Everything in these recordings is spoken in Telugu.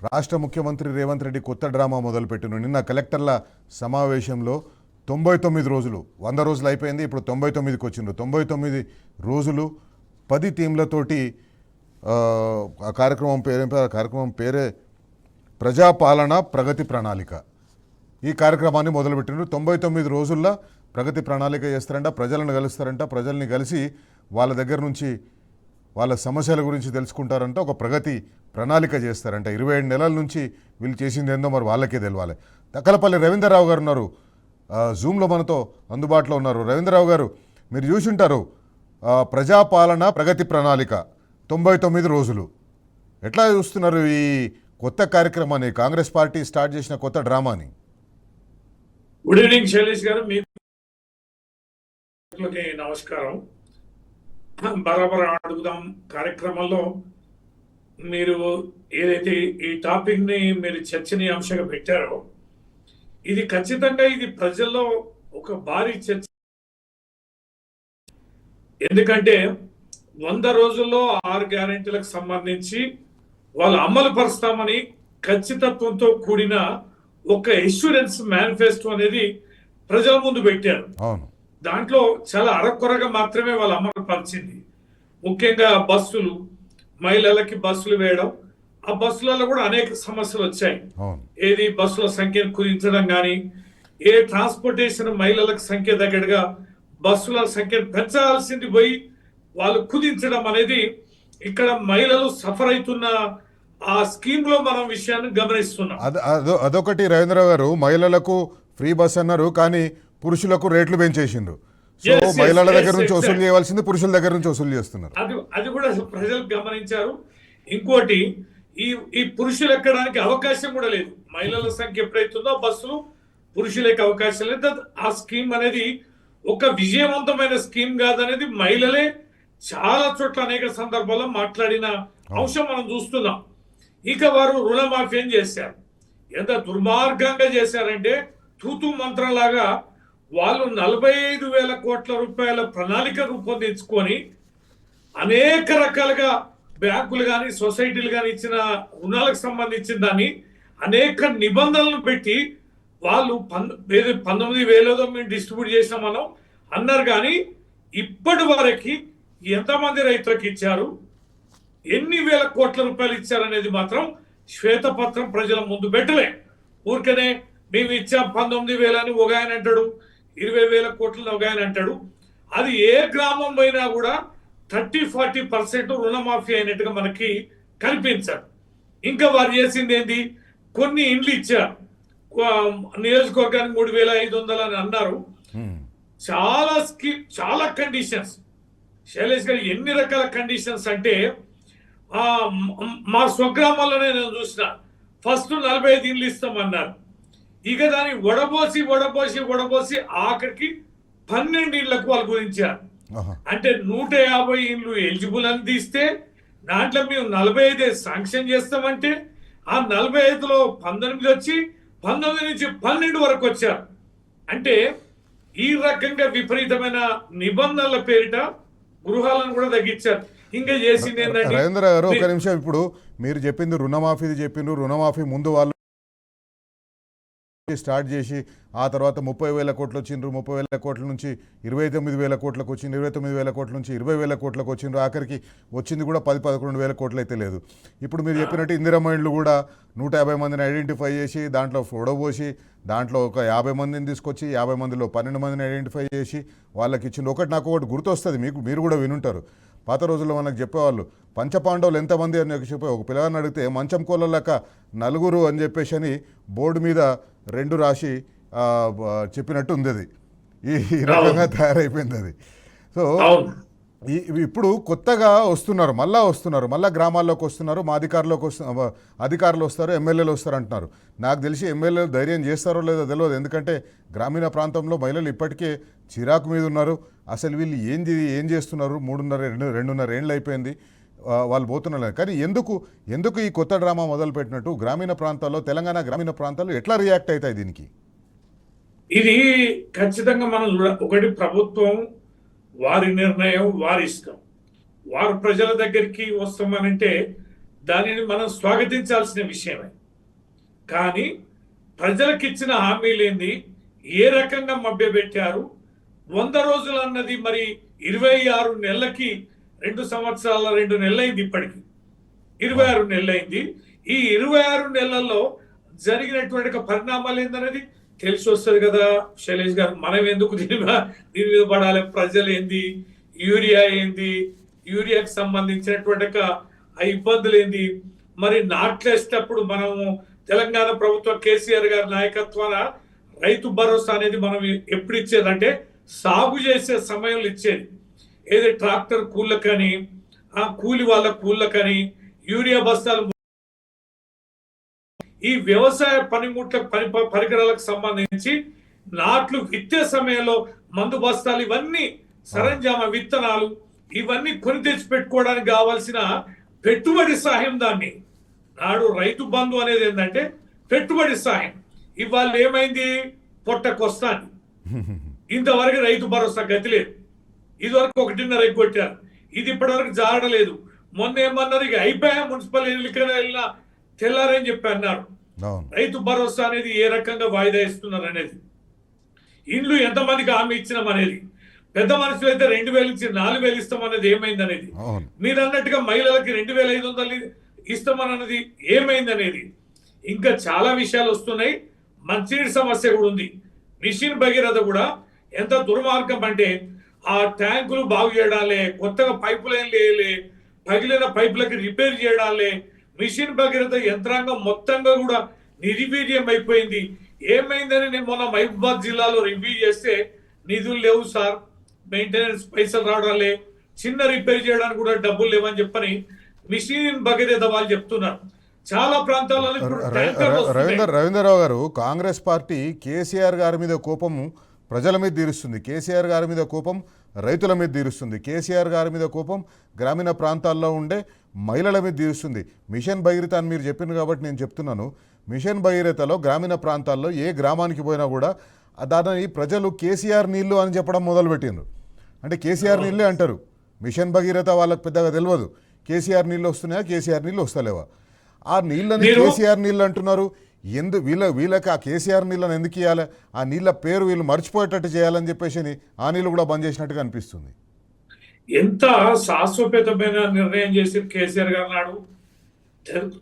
రాష్ట్ర ముఖ్యమంత్రి రేవంత్ రెడ్డి కొత్త డ్రామా మొదలుపెట్టిన నిన్న కలెక్టర్ల సమావేశంలో 99 రోజులు 100 రోజులు అయిపోయింది. ఇప్పుడు 99కి వచ్చిండ్రు. 99 రోజులు 10 టీంలతోటి ఆ కార్యక్రమం పేరే ప్రజాపాలన ప్రగతి ప్రణాళిక. ఈ కార్యక్రమాన్ని మొదలుపెట్టిండ్రు. 99 రోజుల్లో ప్రగతి ప్రణాళిక చేస్తారంట, ప్రజలను కలుస్తారంట, ప్రజల్ని కలిసి వాళ్ళ దగ్గర నుంచి వాళ్ళ సమస్యల గురించి తెలుసుకుంటారంట, ఒక ప్రగతి ప్రణాళిక చేస్తారంట. 27 నెలల నుంచి వీళ్ళు చేసింది ఏందో మరి వాళ్ళకే తెలవాలి. తక్కలపల్లి రవీంద్రరావు గారు ఉన్నారు, జూమ్లో మనతో అందుబాటులో ఉన్నారు. రవీంద్రరావు గారు, మీరు చూసుంటారు ప్రజాపాలన ప్రగతి ప్రణాళిక 99 రోజులు. ఎట్లా చూస్తున్నారు ఈ కొత్త కార్యక్రమాన్ని, కాంగ్రెస్ పార్టీ స్టార్ట్ చేసిన కొత్త డ్రామాని? గుడ్ ఈవినింగ్ శైలేష్ గారు, మీకు నమస్కారం. బరాబర్ అడుగుదాం కార్యక్రమంలో మీరు ఏదైతే ఈ టాపిక్ ని మీరు చర్చనీయాంశంగా పెట్టారో, ఇది ఖచ్చితంగా ఇది ప్రజల్లో ఒక భారీ చర్చ. ఎందుకంటే 100 రోజుల్లో 6 గ్యారెంటీలకు సంబంధించి వాళ్ళు అమలు పరుస్తామని ఖచ్చితత్వంతో కూడిన ఒక ఇన్సూరెన్స్ మేనిఫెస్టో అనేది ప్రజల ముందు పెట్టారు. దాంట్లో చాలా అరకొరగా మాత్రమే వాళ్ళు అమలు పరిచింది. ముఖ్యంగా బస్సులు, మహిళలకి బస్సులు వేయడం, ఆ బస్సులలో కూడా అనేక సమస్యలు వచ్చాయి. ఏది బస్సుల సంఖ్యను కుదించడం కానీ, ఏ ట్రాన్స్పోర్టేషన్ మహిళలకు సంఖ్య దగ్గరగా బస్సుల సంఖ్యను పెంచాల్సింది పోయి వాళ్ళు కుదించడం అనేది ఇక్కడ మహిళలు సఫర్ అవుతున్న ఆ స్కీమ్ లో మనం విషయాన్ని గమనిస్తున్నాం. అదొకటి రవీంద్ర గారు, మహిళలకు ఫ్రీ బస్ అన్నారు కానీ పురుషులకు రేట్లు పెంచేసిండ్రు. సో మహిళల దగ్గర నుంచి వసూలు చేయవలసింది పురుషుల దగ్గర నుంచి వసూలు చేస్తున్నారు. అది కూడా ప్రజలు గమనించారు. ఇంకోటి, ఈ పురుషులు ఎక్కడానికి అవకాశం కూడా లేదు. మహిళల సంఖ్య ఎప్పుడైతుందో బస్సులు పురుషులకి అవకాశం లేదు. ఆ స్కీమ్ అనేది ఒక విజయవంతమైన స్కీమ్ కాదనేది మహిళలే చాలా చోట్ల అనేక సందర్భాల్లో మాట్లాడిన అంశం మనం చూస్తున్నాం. ఇక వారు రుణమాఫీ చేశారు. ఎంత దుర్మార్గంగా చేశారంటే తూతూ మంత్రంలాగా వాళ్ళు 45,000 కోట్ల రూపాయల ప్రణాళిక రూపొందించుకొని అనేక రకాలుగా బ్యాంకులు కానీ సొసైటీలు కానీ ఇచ్చిన రుణాలకు సంబంధించిన దాన్ని అనేక నిబంధనలు పెట్టి వాళ్ళు 19,000 మేము డిస్ట్రిబ్యూట్ చేసాం మనం అన్నారు. కానీ ఇప్పటి వరకు ఎంతమంది రైతులకు ఇచ్చారు, ఎన్ని వేల కోట్ల రూపాయలు ఇచ్చారనేది మాత్రం శ్వేతపత్రం ప్రజల ముందు పెట్టలే. ఊరికనే మేము ఇచ్చాం 19,000 అని ఒక ఆయన అంటాడు, 20,000 కోట్లని ఒక ఆయన అంటాడు. అది ఏ గ్రామం పోయినా కూడా 30-40% రుణమాఫీ అయినట్టుగా మనకి కనిపించారు. ఇంకా వారు చేసింది ఏంటి, కొన్ని ఇండ్లు ఇచ్చారు, నియోజకవర్గానికి 3,500 అని అన్నారు. చాలా స్కీమ్, చాలా కండిషన్స్. శైలేష్ గారు, ఎన్ని రకాల కండిషన్స్ అంటే మా స్వగ్రామాల్లోనే నేను చూసిన ఫస్ట్ 45 ఇండ్లు ఇస్తామన్నారు. ఇక దాన్ని వడబోసి ఆఖరికి 12 ఇండ్లకు వాళ్ళు గురించారు. అంటే 150 ఇండ్లు ఎలిజిబుల్ అని తీస్తే దాంట్లో మేము 45 శాంక్షన్ చేస్తామంటే ఆ 45లో 19 వచ్చి 19 నుంచి 12 వరకు వచ్చారు. అంటే ఈ రకంగా విపరీతమైన నిబంధనల పేరిట గృహాలను కూడా తగ్గించారు. ఇంకా చేసింది ఏంటంటే, రవీంద్ర గారు ఒక నిమిషం, ఇప్పుడు మీరు చెప్పింది రుణమాఫీ చెప్పిండ్రు. రుణమాఫీ ముందు వాళ్ళు స్టార్ట్ చేసి ఆ తర్వాత 30,000 కోట్లు వచ్చిండ్రు, 30,000 కోట్ల నుంచి 29,000 కోట్లకు వచ్చింది, 29,000 కోట్ల నుంచి 20,000 కోట్లకు వచ్చిండ్రు, ఆఖరికి వచ్చింది కూడా 10-11,000 కోట్లు అయితే లేదు. ఇప్పుడు మీరు చెప్పినట్టు ఇందిరమ్మ ఇండ్లు కూడా 150 మందిని ఐడెంటిఫై చేసి దాంట్లో ఫోడోపోసి దాంట్లో ఒక 50 మందిని తీసుకొచ్చి 50 మందిలో 12 మందిని ఐడెంటిఫై చేసి వాళ్ళకి ఇచ్చిండ్రు. నాకు ఒకటి గుర్తొస్తుంది, మీరు కూడా వినుంటారు. పాత రోజుల్లో మనకు చెప్పేవాళ్ళు పంచపాండవులు ఎంతమంది అని చెప్పి ఒక పిల్లగాన్ని అడిగితే మంచం కోళ్ళ లెక్క 4 అని చెప్పేసి అని బోర్డు మీద 2 రాసి చెప్పినట్టు ఉంది. అది ఈ రకంగా తయారైపోయింది అది. సో ఇప్పుడు కొత్తగా వస్తున్నారు, మళ్ళీ గ్రామాల్లోకి వస్తున్నారు, మా అధికారులు వస్తారు, ఎమ్మెల్యేలు వస్తారు అంటున్నారు. నాకు తెలిసి ఎమ్మెల్యేలు ధైర్యం చేస్తారో లేదో తెలియదు. ఎందుకంటే గ్రామీణ ప్రాంతంలో మహిళలు ఇప్పటికే చిరాకు మీద ఉన్నారు. అసలు వీళ్ళు ఏం చేస్తున్నారు, 2.5 ఏళ్ళు అయిపోయింది వాళ్ళు పోతున్నారు. కానీ ఎందుకు ఈ కొత్త డ్రామా మొదలుపెట్టినట్టు గ్రామీణ ప్రాంతాల్లో, తెలంగాణ గ్రామీణ ప్రాంతాల్లో ఎట్లా రియాక్ట్ అవుతాయి దీనికి? ఇది ఖచ్చితంగా మనం ఒకటి, ప్రభుత్వం వారి నిర్ణయం, వారి ఇష్టం. వారు ప్రజల దగ్గరికి వస్తామనంటే దానిని మనం స్వాగతించాల్సిన విషయమే. కానీ ప్రజలకు ఇచ్చిన హామీలేంది, ఏ రకంగా మభ్యపెట్టారు? 100 రోజులు అన్నది మరి 26 నెలలకి 2 సంవత్సరాల 2 నెలలైంది, ఇప్పటికి 26 నెలలైంది. ఈ 26 నెలల్లో జరిగినటువంటి పరిణామాలు ఏందనేది తెలిసి వస్తుంది కదా శైలేష్ గారు. మనం ఎందుకు దీని మీద పడాలి? ప్రజలు ఏంది, యూరియా ఏంది, యూరియాకి సంబంధించినటువంటి ఆ ఇబ్బందులు ఏంది, మరి నాట్లేసేటప్పుడు మనము తెలంగాణ ప్రభుత్వం కేసీఆర్ గారి నాయకత్వాన రైతు భరోసా అనేది మనం ఎప్పుడు ఇచ్చేదంటే సాగు చేసే సమయంలో ఇచ్చేది. ఏదో ట్రాక్టర్ కూళ్ళకని, ఆ కూలి వాళ్ళ కూళ్ళకని, యూరియా బస్తాలు, ఈ వ్యవసాయ పనిముట్ల పరికరాలకు సంబంధించి నాట్లు విత్తే సమయంలో మందు బస్తాలు, ఇవన్నీ సరంజామ విత్తనాలు, ఇవన్నీ కొని తెచ్చి పెట్టుకోవడానికి కావాల్సిన పెట్టుబడి సాయం. దాన్ని నాడు రైతు బంధు అనేది ఏంటంటే పెట్టుబడి సాయం. ఇవాళ ఏమైంది? పొట్టకొస్తాను. ఇంతవరకు రైతు భరోసా గతి లేదు. ఇదివరకు 1.5 ఎగ్గొట్టారు, ఇది ఇప్పటివరకు జారడలేదు. మొన్న ఏమన్నారు, ఇక అయిపోయా మున్సిపల్ ఎన్నికలు వెళ్ళినా తెల్లారని చెప్పి అన్నారు. రైతు భరోసా అనేది ఏ రకంగా వాయిదా ఇస్తున్నారు అనేది, ఇండ్లు ఎంతమందికి హామీ ఇచ్చినాం అనేది, పెద్ద మనుషులు అయితే 2,000 నుంచి 4,000 ఇస్తామనేది ఏమైంది అనేది, మీరు అన్నట్టుగా మహిళలకి 2,500 ఇస్తామన్నది ఏమైంది అనేది, ఇంకా చాలా విషయాలు వస్తున్నాయి. మంచినీటి సమస్య కూడా ఉంది. మిషన్ భగీరథ కూడా ఎంత దుర్మార్గం అంటే, ఆ ట్యాంకులు బాగు చేయడాలే, కొత్తగా పైపు లైన్లు వేయలే, పగిలిన పైపులకి రిపేర్ చేయడాలే, మిషన్ భగీరథ యంత్రాంగం మొత్తంగా కూడా నిర్వీర్యం అయిపోయింది. ఏమైందని నేను మొన్న మహబూబాబాద్ జిల్లాలో రివ్యూ చేస్తే, నిధులు లేవు సార్, మెయింటెనెన్స్ పైసలు రావడాలే, చిన్న రిపేర్ చేయడానికి కూడా డబ్బులు లేవని చెప్పని మిషన్ భగీరథ వాళ్ళు చెప్తున్నారు. చాలా ప్రాంతాలలో రవీంద్రరావు గారు, కాంగ్రెస్ పార్టీ కేసీఆర్ గారి మీద కోపము ప్రజల మీద తీరుస్తుంది, కేసీఆర్ గారి మీద కోపం రైతుల మీద తీరుస్తుంది, కేసీఆర్ గారి మీద కోపం గ్రామీణ ప్రాంతాల్లో ఉండే మహిళల మీద తీరుస్తుంది. మిషన్ భగీరథ అని మీరు చెప్పింది కాబట్టి నేను చెప్తున్నాను, మిషన్ భగీరథలో గ్రామీణ ప్రాంతాల్లో ఏ గ్రామానికి పోయినా కూడా దాని ప్రజలు కేసీఆర్ నీళ్లు అని చెప్పడం మొదలుపెట్టిండ్రు. అంటే కేసీఆర్ నీళ్ళే అంటారు, మిషన్ భగీరథ వాళ్ళకి పెద్దగా తెలియదు. కేసీఆర్ నీళ్ళు వస్తున్నాయా, కేసీఆర్ నీళ్ళు వస్తలేవా, ఆ నీళ్ళని కేసీఆర్ నీళ్ళు అంటున్నారు. వీళ్ళకి ఆ కేసీఆర్ నీళ్ళని ఎందుకు ఇవ్వాలి? ఆ నీళ్ళ పేరు వీళ్ళు మర్చిపోయేటట్టు చేయాలని చెప్పేసి ఆ నీళ్ళు కూడా బంద్ చేసినట్టుగా అనిపిస్తుంది. ఎంత శాశ్వతమైన నిర్ణయం చేసి కేసీఆర్ గారు నాడు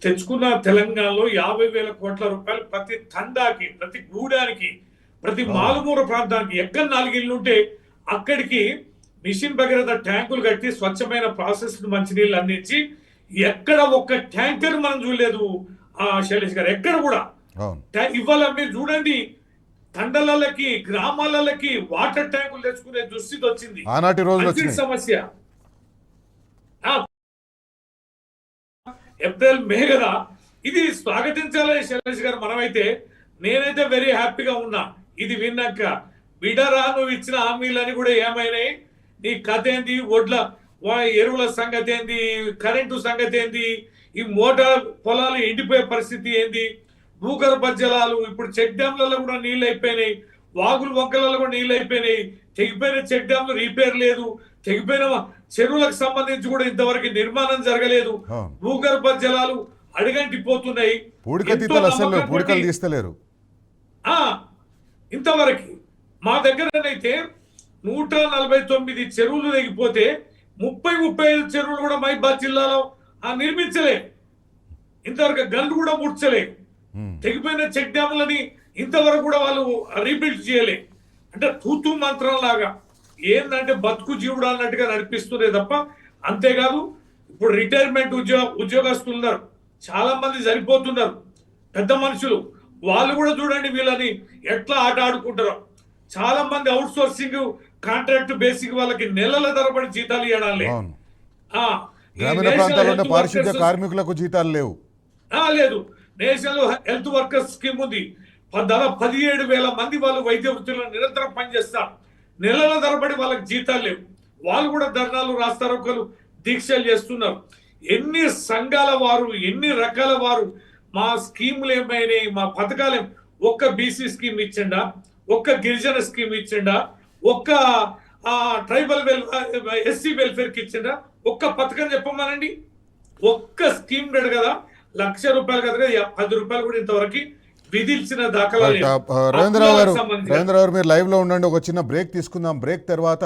తెచ్చుకున్న తెలంగాణలో 50,000 కోట్ల రూపాయలు ప్రతి తండాకి, ప్రతి గూడానికి, ప్రతి మాలుమూల ప్రాంతానికి, ఎక్కడ 4 ఇళ్ళు ఉంటే అక్కడికి మిషన్ భగీరథ ట్యాంకులు కట్టి స్వచ్ఛమైన ప్రాసెస్ మంచినీళ్ళు అందించి, ఎక్కడ ఒక్క ట్యాంకర్ మనం చూడలేదు శైలేష్ గారు, ఎక్కడ కూడా. ఇవాళ మీరు చూడండి, తండలకి, గ్రామాలకి వాటర్ ట్యాంకులు తెచ్చుకునే దుస్థితి వచ్చింది. ఆనాటి రోజు సమస్య ఏప్రిల్ మే కదా, ఇది స్వాగతించాలి శైలేష్ గారు. మనమైతే, నేనైతే వెరీ హ్యాపీగా ఉన్నా ఇది విన్నాక. బిడరా నువ్వు ఇచ్చిన హామీలని కూడా ఏమైనాయి, నీ కథ ఏంది, ఒడ్ల ఎరువుల సంగతి ఏంది, కరెంటు సంగతి ఏంది, ఈ మోటార్ పొలాలు ఎండిపోయే పరిస్థితి ఏంది, భూగర్భ జలాలు, ఇప్పుడు చెక్ డ్యాంలలో కూడా నీళ్ళు అయిపోయినాయి, వాగులు వంకలలో కూడా నీళ్ళు అయిపోయినాయి, తెగిపోయిన చెక్ డ్యాంలు రిపేర్ లేదు, తెగిపోయిన చెరువులకు సంబంధించి కూడా ఇంతవరకు నిర్మాణం జరగలేదు, భూగర్భ జలాలు అడుగంటిపోతున్నాయి. ఇంతవరకు మా దగ్గరనైతే 149 చెరువులు తెగిపోతే 30-35 చెరువులు కూడా మహబూబాబాద్ జిల్లాలో నిర్మించలే, ఇంతవరకు గన్లు కూడా ముడ్చలే, తెగిపోయిన చెక్ డ్యాములని ఇంతవరకు కూడా వాళ్ళు రీబిల్డ్ చేయలే. అంటే తూతూ మంత్రం లాగా ఏంటంటే బతుకు జీవుడు అన్నట్టుగా నడిపిస్తుందే తప్ప. అంతేకాదు, ఇప్పుడు రిటైర్మెంట్ ఉద్యోగస్తులు ఉన్నారు, చాలా మంది సరిపోతున్నారు, పెద్ద మనుషులు, వాళ్ళు కూడా చూడండి వీళ్ళని ఎట్లా ఆట ఆడుకుంటారో. చాలా మంది అవుట్ సోర్సింగ్ కాంట్రాక్ట్ బేసిక్ వాళ్ళకి నెలల తరబడి జీతాలు ఇవ్వడాలే. పారిశుద్ధ్య కార్మికులకు జీతాలు లేవు, లేదు. నేషనల్ హెల్త్ వర్కర్స్ స్కీమ్ ఉంది, 17,000 మంది వాళ్ళు వైద్య వృత్తిలో నిరంతరం పనిచేస్తారు, నెలల తరబడి వాళ్ళకి జీతాలు లేవు. వాళ్ళు కూడా ధర్నాలు, రాస్తారోకలు, దీక్షలు చేస్తున్నారు. ఎన్ని సంఘాల వారు, ఎన్ని రకాల వారు మా స్కీములు ఏమైనాయి, మా పథకాలు, ఒక్క బీసీ స్కీమ్ ఇచ్చిండా, ఒక్క గిరిజన స్కీమ్ ఇచ్చిండా, ఒక్క ట్రైబల్ ఎస్సీ వెల్ఫేర్ కి ఇచ్చిండా, ఒక్క పథకం చెప్పమనండి. ఒక్క స్కీమ్ గడు కదా ₹1,00,000 కదా 10 రూపాయలు కూడా ఇంతవరకు విధించిన దాఖలా లేదు. రవీంద్రరావు గారు సంబంధించిన మీరు లైవ్లో ఉండండి. ఒక చిన్న బ్రేక్ తీసుకుందాం. బ్రేక్ తర్వాత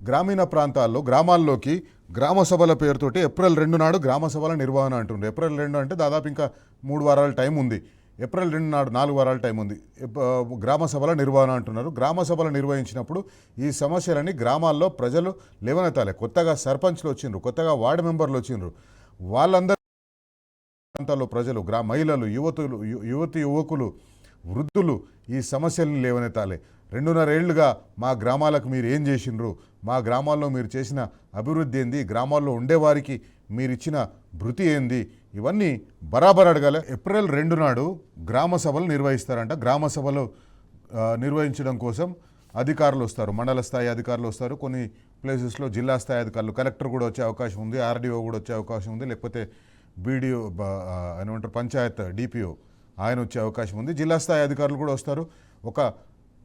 గ్రామీణ ప్రాంతాల్లో గ్రామాల్లోకి గ్రామ సభల పేరుతోటి ఏప్రిల్ 2 నాడు గ్రామ సభల నిర్వహణ అంటుండ్రు. ఏప్రిల్ 2 అంటే దాదాపు ఇంకా 3 వారాల టైం ఉంది. ఏప్రిల్ 2 నాడు 4 వారాల టైం ఉంది. గ్రామ సభల నిర్వహణ అంటున్నారు. గ్రామ సభలు నిర్వహించినప్పుడు ఈ సమస్యలని గ్రామాల్లో ప్రజలు లేవనెత్తాలి. కొత్తగా సర్పంచ్లు వచ్చిండ్రు, కొత్తగా వార్డు మెంబర్లు వచ్చిండ్రు. వాళ్ళందరూ ప్రాంతాల్లో ప్రజలు, మహిళలు, యువకులు, వృద్ధులు ఈ సమస్యలను లేవనెత్తాలి. 2.5 ఏళ్లుగా మా గ్రామాలకు మీరు ఏం చేసిండ్రు, మా గ్రామాల్లో మీరు చేసిన అభివృద్ధి ఏంది, గ్రామాల్లో ఉండేవారికి మీరు ఇచ్చిన భృతి ఏంది, ఇవన్నీ బరాబర్ అడగాలి. ఏప్రిల్ 2 నాడు గ్రామ సభలు నిర్వహిస్తారంట. గ్రామ సభలు నిర్వహించడం కోసం అధికారులు వస్తారు, మండల స్థాయి అధికారులు వస్తారు. కొన్ని ప్లేసెస్లో జిల్లా స్థాయి అధికారులు, కలెక్టర్ కూడా వచ్చే అవకాశం ఉంది, ఆర్డీఓ కూడా వచ్చే అవకాశం ఉంది, లేకపోతే బీడీఓ ఏమంటారు పంచాయత్ డిపిఓ ఆయన వచ్చే అవకాశం ఉంది. జిల్లా స్థాయి అధికారులు కూడా వస్తారు. ఒక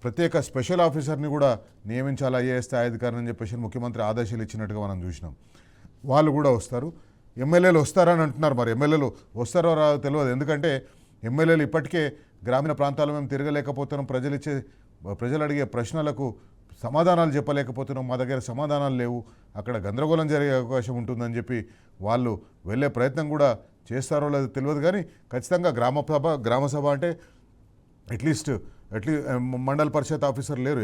ప్రత్యేక స్పెషల్ ఆఫీసర్ని కూడా నియమించాలి ఐఏఎస్ స్థాయి అధికారిని అని చెప్పేసి ముఖ్యమంత్రి ఆదేశాలు ఇచ్చినట్టుగా మనం చూసినాం. వాళ్ళు కూడా వస్తారు. ఎమ్మెల్యేలు వస్తారని అంటున్నారు. మరి ఎమ్మెల్యేలు వస్తారో రాదో తెలియదు. ఎందుకంటే ఎమ్మెల్యేలు ఇప్పటికే గ్రామీణ ప్రాంతాల్లో మేము తిరగలేకపోతున్నాం, ప్రజలు అడిగే ప్రశ్నలకు సమాధానాలు చెప్పలేకపోతున్నాం, మా దగ్గర సమాధానాలు లేవు, అక్కడ గందరగోళం జరిగే అవకాశం ఉంటుందని చెప్పి వాళ్ళు వెళ్ళే ప్రయత్నం కూడా చేస్తారో లేదో తెలియదు. కానీ ఖచ్చితంగా గ్రామ సభ అంటే అట్లీస్ట్ మండల పరిషత్ ఆఫీసర్ లేరు,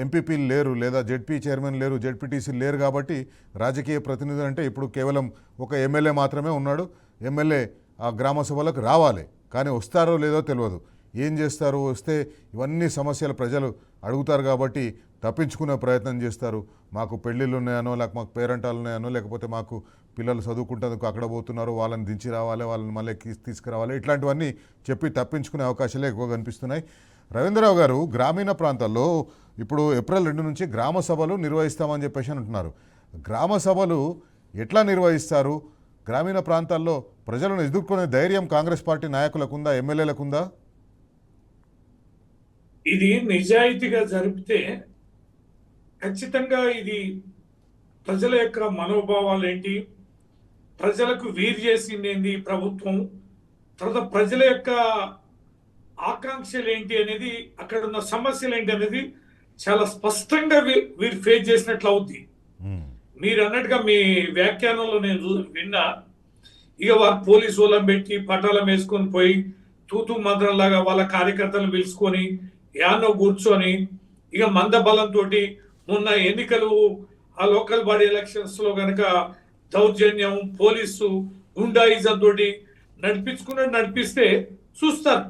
ఎంపీపీలు లేరు, లేదా జెడ్పీ చైర్మన్ లేరు, జెడ్పీటీసీలు లేరు. కాబట్టి రాజకీయ ప్రతినిధులు అంటే ఇప్పుడు కేవలం ఒక ఎమ్మెల్యే మాత్రమే ఉన్నాడు. ఎమ్మెల్యే ఆ గ్రామ సభలకు రావాలి, కానీ వస్తారో లేదో తెలియదు. ఏం చేస్తారు, వస్తే ఇవన్నీ సమస్యలు ప్రజలు అడుగుతారు కాబట్టి తప్పించుకునే ప్రయత్నం చేస్తారు. మాకు పెళ్ళిళ్ళు ఉన్నాయనో, లేక మాకు పేరెంటాలు ఉన్నాయనో, లేకపోతే మాకు పిల్లలు చదువుకుంటేందుకు అక్కడ పోతున్నారు, వాళ్ళని దించి రావాలి, వాళ్ళని మళ్ళీ తీసుకురావాలి, ఇట్లాంటివన్నీ చెప్పి తప్పించుకునే అవకాశాలే ఎక్కువ కనిపిస్తున్నాయి. రవీంద్రరావు గారు, గ్రామీణ ప్రాంతాల్లో ఇప్పుడు ఏప్రిల్ 2 నుంచి గ్రామ సభలు నిర్వహిస్తామని చెప్పేసి అంటున్నారు. గ్రామ సభలు ఎట్లా నిర్వహిస్తారు? గ్రామీణ ప్రాంతాల్లో ప్రజలను ఎదుర్కొనే ధైర్యం కాంగ్రెస్ పార్టీ నాయకులకు ఉందా, ఎమ్మెల్యేలకు ఉందా? ఇది నిజాయితీగా జరిపితే ఖచ్చితంగా ఇది ప్రజల యొక్క మనోభావాలు ఏంటి, ప్రజలకు వీరు చేసింది ఏంటి ప్రభుత్వం, తర్వాత ప్రజల యొక్క ఆకాంక్షలు ఏంటి అనేది, అక్కడ ఉన్న సమస్యలు ఏంటి అనేది చాలా స్పష్టంగా వీరు ఫేస్ చేసినట్లు అవుద్ది. మీరు అన్నట్టుగా మీ వ్యాఖ్యానంలో నేను విన్నా, ఇక వారు పోలీసు వాళ్ళని పెట్టి పటాలం వేసుకొని పోయి తూతూ మంత్రంలాగా వాళ్ళ కార్యకర్తలను పిలుచుకొని యాన్నో కూర్చొని ఇక మంద బలంతో మొన్న ఎన్నికలు ఆ లోకల్ బాడీ ఎలక్షన్స్ లో కనుక దౌర్జన్యం, పోలీసు గుండాయిజం తోటి నడిపిస్తే చూస్తారు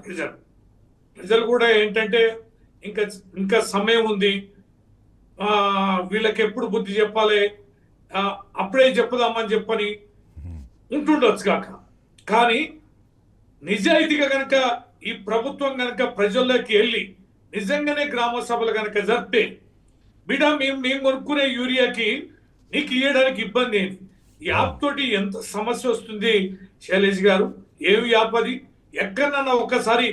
ప్రజలు కూడా ఏంటంటే ఇంకా సమయం ఉంది, వీళ్ళకి ఎప్పుడు బుద్ధి చెప్పాలి, అప్పుడే చెప్పుదామని చెప్పని ఉంటుండొచ్చు కాక. కానీ నిజాయితీగా కనుక ఈ ప్రభుత్వం కనుక ప్రజల్లోకి వెళ్ళి నిజంగానే గ్రామ సభలు కనుక జరిపితే, బిడ్డ మేము కొనుక్కునే యూరియాకి నీకు ఇవ్వడానికి ఇబ్బంది ఏంటి, యాప్ తోటి ఎంత సమస్య వస్తుంది శైలేష్ గారు, ఏమి యాప్ అది, ఎక్కడన్నా ఒక్కసారి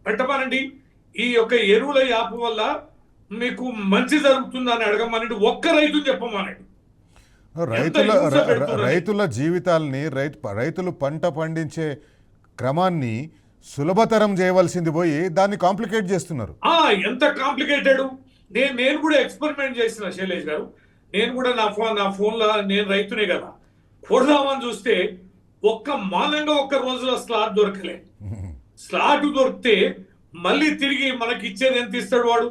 పెట్టమనండి. ఈ యొక్క ఎరువుల యాప్ వల్ల మీకు మంచి జరుగుతుందని అడగమనండి, ఒక్క రైతుని చెప్పమనండి. రైతుల జీవితాలని, రైతులు పంట పండించే క్రమాన్ని సులభతరం చేయవలసింది పోయి దాన్ని కాంప్లికేట్ చేస్తున్నారు. ఎంత కాంప్లికేటెడ్. నేను కూడా ఎక్స్పెరిమెంట్ చేసిన శైలేష్ గారు, నేను కూడా నా ఫోన్లో, నేను రైతునే కదా, కొడదామని చూస్తే మానంగా ఒక్క రోజులో స్లాట్ దొరకలే. స్లాట్ దొరికితే మళ్ళీ తిరిగి మనకి ఇచ్చేది ఎంత ఇస్తాడు వాడు,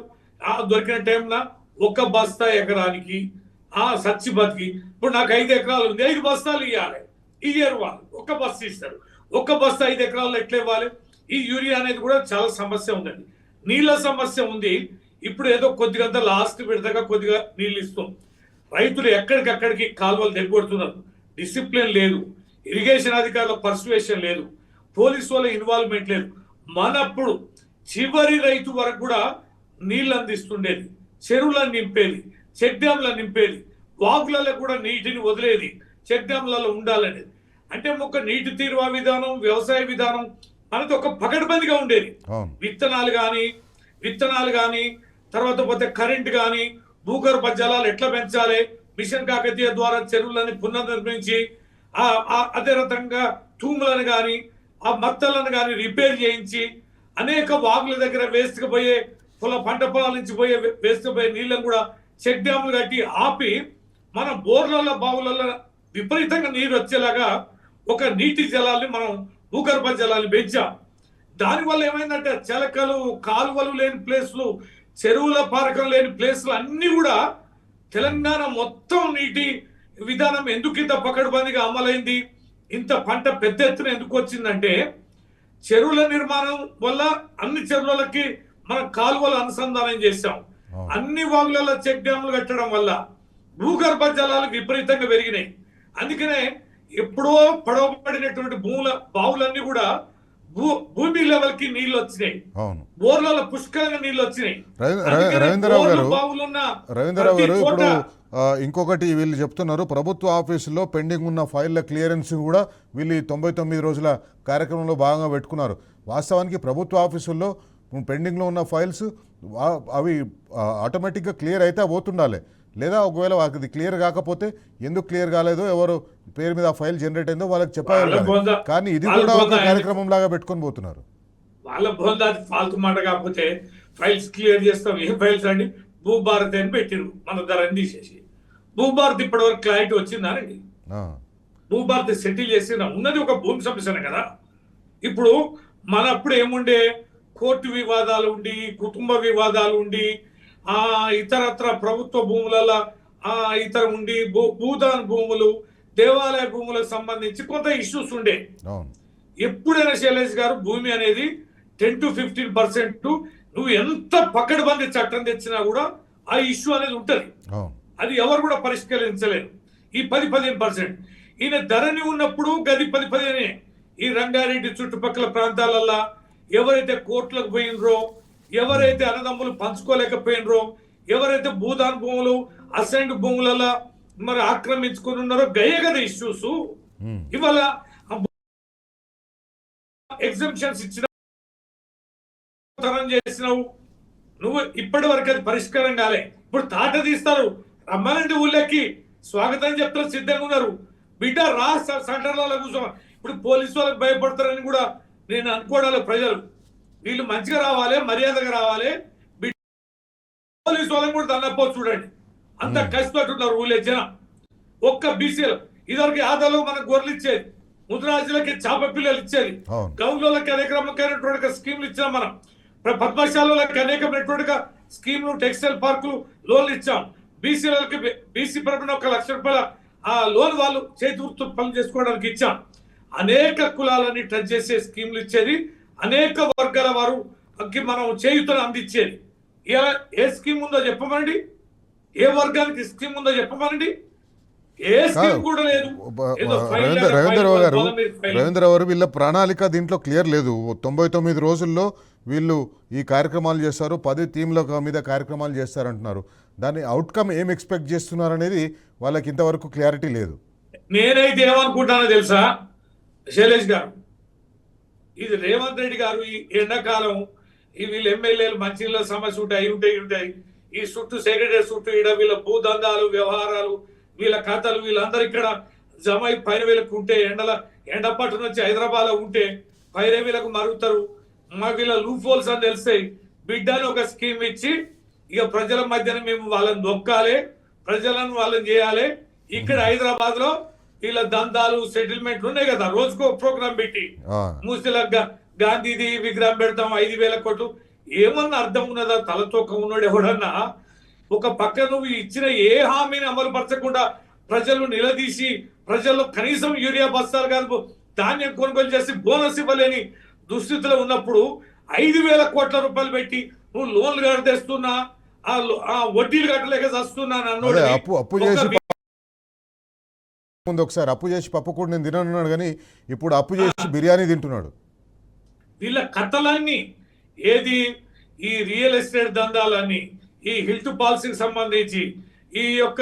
దొరికిన టైంన 1 బస్తా ఎకరానికి సచ్చి బతికి. ఇప్పుడు నాకు 5 ఎకరాలు ఉంది, 5 బస్తాలు ఇవ్వాలి, ఇయ్యరు వాళ్ళు, 1 బస్తా ఇస్తారు. 1 బస్తా 5 ఎకరాల్లో ఎట్లా ఇవ్వాలి? ఈ యూరియా అనేది కూడా చాలా సమస్య ఉందండి, నీళ్ళ సమస్య ఉంది. ఇప్పుడు ఏదో కొద్దిగా లాస్ట్ విడతగా కొద్దిగా నీళ్ళు ఇస్తాం. రైతులు ఎక్కడికక్కడికి కాలువలు తెగొడుతున్నారు, డిసిప్లిన్ లేదు, ఇరిగేషన్ అధికారుల పర్సువేషన్ లేదు, పోలీసు వాళ్ళ ఇన్వాల్వ్మెంట్ లేదు. మనప్పుడు చివరి రైతు వరకు కూడా నీళ్ళు అందిస్తుండేది, చెరువులను నింపేది, చెక్ డ్యాంలను నింపేది, వాగులలో కూడా నీటిని వదిలేది, చెక్ డ్యాంలలో ఉండాలనేది. అంటే ఒక నీటి తీరువా విధానం, వ్యవసాయ విధానం అనేది ఒక పకడ్బందీగా ఉండేది. విత్తనాలు కానీ తర్వాత పోతే కరెంట్ కానీ, భూగర్భ జలాలు ఎట్లా పెంచాలి, మిషన్ కాకతీయ ద్వారా చెరువులని పునర్నిర్మించి అదే రకంగా తూములను కానీ ఆ మత్తలను కానీ రిపేర్ చేయించి అనేక వాగుల దగ్గర వేస్ట్ పోయే పంట పొలాల నుంచి పోయే వేస్ట్ పోయే నీళ్ళని కూడా చెక్ డ్యాములు కట్టి ఆపి మన బోర్లలో బావులలో విపరీతంగా నీరు వచ్చేలాగా ఒక నీటి జలాల్ని మనం భూగర్భ జలాన్ని పెంచాం. దానివల్ల ఏమైందంటే చెలకలు కాలువలు లేని ప్లేస్లు చెరువుల పారకం లేని ప్లేస్లు అన్ని కూడా తెలంగాణ మొత్తం నీటి విధానం ఎందుకు ఇంత పకడ్బందీగా అమలైంది, ఇంత పంట పెద్ద ఎత్తున ఎందుకు వచ్చిందంటే చెరువుల నిర్మాణం వల్ల అన్ని చెరువులకి మనం కాలువలు అనుసంధానం చేశాం. అన్ని వాగులలో చెక్ డ్యాములు కట్టడం వల్ల భూగర్భ జలాలు విపరీతంగా పెరిగినాయి. అందుకనే ఎప్పుడో పడవబడినటువంటి బావులన్నీ కూడా భూమి లెవెల్ కి నీళ్లు వచ్చినాయి, బోర్లలో పుష్కలంగా నీళ్లు వచ్చినాయి. రవీంద్రరావు గారు ఇప్పుడు ఇంకొకటి వీళ్ళు చెప్తున్నారు, ప్రభుత్వ ఆఫీసులో పెండింగ్ ఉన్న ఫైళ్ల క్లియరెన్స్ కూడా వీళ్ళు 99 రోజుల కార్యక్రమంలో భాగంగా పెట్టుకున్నారు. వాస్తవానికి ప్రభుత్వ ఆఫీసుల్లో పెండింగ్లో ఉన్న ఫైల్స్ అవి ఆటోమేటిక్గా క్లియర్ అయితే పోతుండాలి, లేదా ఒకవేళ అది క్లియర్ కాకపోతే ఎందుకు క్లియర్ కాలేదో ఎవరు పేరు మీద ఆ ఫైల్ జనరేట్ అయిందో వాళ్ళకి చెప్పాలి. కానీ ఇది కూడా ఒక కార్యక్రమం లాగా పెట్టుకొని పోతున్నారు. వాళ్ళ బోందాది ఫాల్తు మాట కాకపోతే ఫైల్స్ క్లియర్ చేస్తాం. ఏం ఫైల్స్ అండి? భూభారతి అని పెట్టిరు, మన ధరని తీసేసి. భూభారతి ఇప్పటివరకు క్లారిటీ వచ్చిందానండి? భూభారతి సెటిల్ చేసిన ఉన్నది ఒక భూమి సమస్యనే కదా. ఇప్పుడు మనప్పుడు ఏముండే, కోర్టు వివాదాలు ఉండి, కుటుంబ వివాదాలు ఉండి, ఇతరత్ర ప్రభుత్వ భూములలో ఇతర ఉండి, భూదాన్ భూములు, దేవాలయ భూములకు సంబంధించి కొంత ఇష్యూస్ ఉండే. ఎప్పుడైనా శైలేష్ గారు భూమి అనేది 10 to 15% నువ్వు ఎంత పకడ్బందీ చట్టం తెచ్చినా కూడా ఆ ఇష్యూ అనేది ఉంటది. అది ఎవరు కూడా పరిష్కరించలేరు. ఈ 10-15% ఈయన ధరణి ఉన్నప్పుడు గది 10-15. ఈ రంగారెడ్డి చుట్టుపక్కల ప్రాంతాలల్లో ఎవరైతే కోర్టులకు పోయినరో, ఎవరైతే అన్నదమ్ములు పంచుకోలేకపోయినరో, ఎవరైతే భూదాన్ భూములు అసైన్డ్ భూములలో మరి ఆక్రమించుకుని ఉన్నారో గయ్య కదా ఇష్యూస్. ఇవాళ ఎగ్జంప్షన్స్ ఇచ్చిన చేసినావు నువ్వు, ఇప్పటి వరకు అది పరిష్కారం కాలే. ఇప్పుడు తాట తీస్తారు, రమ్మనండి ఊళ్ళకి, స్వాగతం చెప్తారు, సిద్ధంగా ఉన్నారు. బిడ్డ రా సెంటర్లలో కూర్చో. ఇప్పుడు పోలీసు వాళ్ళకి భయపడతారని కూడా నేను అనుకోవడాలి. ప్రజలు వీళ్ళు మంచిగా రావాలి, మర్యాదగా రావాలి. పోలీసు వాళ్ళని కూడా దన్నపో చూడండి, అంత కష్టపడుతున్నారు ఊళ్ళే జనం. ఒక్క బీసీలు ఇదివరకు యాదవ్లో మనకు గొర్రెలు ఇచ్చేది, ముద్రాజులకి చేప పిల్లలు ఇచ్చేది, గౌన్లకి అనేక రకమైనటువంటి స్కీమ్లు ఇచ్చాం. మనం పద్మశాలకి అనేకమైనటువంటి స్కీమ్లు, టెక్స్టైల్ పార్కులు, లోన్లు ఇచ్చాం. బీసీలకి బీసీ పరమైన 1 లక్ష రూపాయల ఆ లోన్ వాళ్ళు చేతి వృత్తి పనులు చేసుకోవడానికి ఇచ్చాం. అనేక కులాలని టచ్ చేసే స్కీమ్లు ఇచ్చేది, అనేక వర్గాల వారికి మనం చేయుతను అందించేది. ఇలా ఏ స్కీమ్ ఉందో చెప్పమండి, ఏ వర్గానికి స్కీమ్ ఉందో చెప్పమనండి. రవీంద్రరావు గారు, వీళ్ళ ప్రణాళిక దీంట్లో క్లియర్ లేదు. 99 రోజుల్లో వీళ్ళు ఈ కార్యక్రమాలు చేస్తారు, 10 థీమ్ల మీద కార్యక్రమాలు చేస్తారంటున్నారు. దాని అవుట్కమ్ ఏం ఎక్స్పెక్ట్ చేస్తున్నారు అనేది వాళ్ళకి ఇంతవరకు క్లారిటీ లేదు. నేనైతే ఏమనుకుంటానో తెలుసా శైలేష్ గారు, ఇది రేవంత్ రెడ్డి గారు ఈ ఎండాకాలం వీళ్ళు ఎమ్మెల్యేలు మంచినీళ్ళ సమస్య ఉంటాయి ఈ చుట్టూ సెక్రటరీ చుట్టూ ఇక్కడ వీళ్ళ భూదందాలు వ్యవహారాలు, వీళ్ళ కథలు, వీళ్ళందరూ ఇక్కడ జమ అయి పైన వీళ్ళకు ఉంటే, ఎండపట్టు నుంచి హైదరాబాద్ ఉంటే పైన వీళ్ళకు మరుగుతారు. మా వీళ్ళ లూప్ హోల్స్ అని తెలిస్తాయి. బిడ్డని ఒక స్కీమ్ ఇచ్చి ఇక ప్రజల మధ్యన మేము వాళ్ళని దొక్కాలి, ప్రజలను వాళ్ళని చేయాలి. ఇక్కడ హైదరాబాద్ లో వీళ్ళ దందాలు సెటిల్మెంట్లు ఉన్నాయి కదా, రోజుకో ప్రోగ్రాం పెట్టి మూసిల గాంధీది విగ్రహం పెడతాం 5,000 కోట్లు. ఏమన్నా అర్థం ఉన్నదా? తలతోక ఉన్నాడు ఎవడన్నా? ఒక పక్క నువ్వు ఇచ్చిన ఏ హామీని అమలు పరచకుండా ప్రజలు నిలదీసి, ప్రజల్లో కనీసం యూరియా బస్తాలు కాదు ధాన్యం కొనుగోలు చేసి బోనస్ ఇవ్వలేని దుస్థితిలో ఉన్నప్పుడు 5,000 కోట్ల రూపాయలు పెట్టి నువ్వు లోన్లు కట్టేస్తున్నా, ఆ వడ్డీలు కట్టలేక వస్తున్నా అన్నోడు. ఒకసారి అప్పు చేసి పప్పు కూడా నేను తినన్నాడు, కానీ ఇప్పుడు అప్పు చేసి బిర్యానీ తింటున్నాడు. వీళ్ళ కథలన్నీ ఏది, ఈ రియల్ ఎస్టేట్ దందాలన్నీ, ఈ హిల్ట్ పాలసీకి సంబంధించి, ఈ యొక్క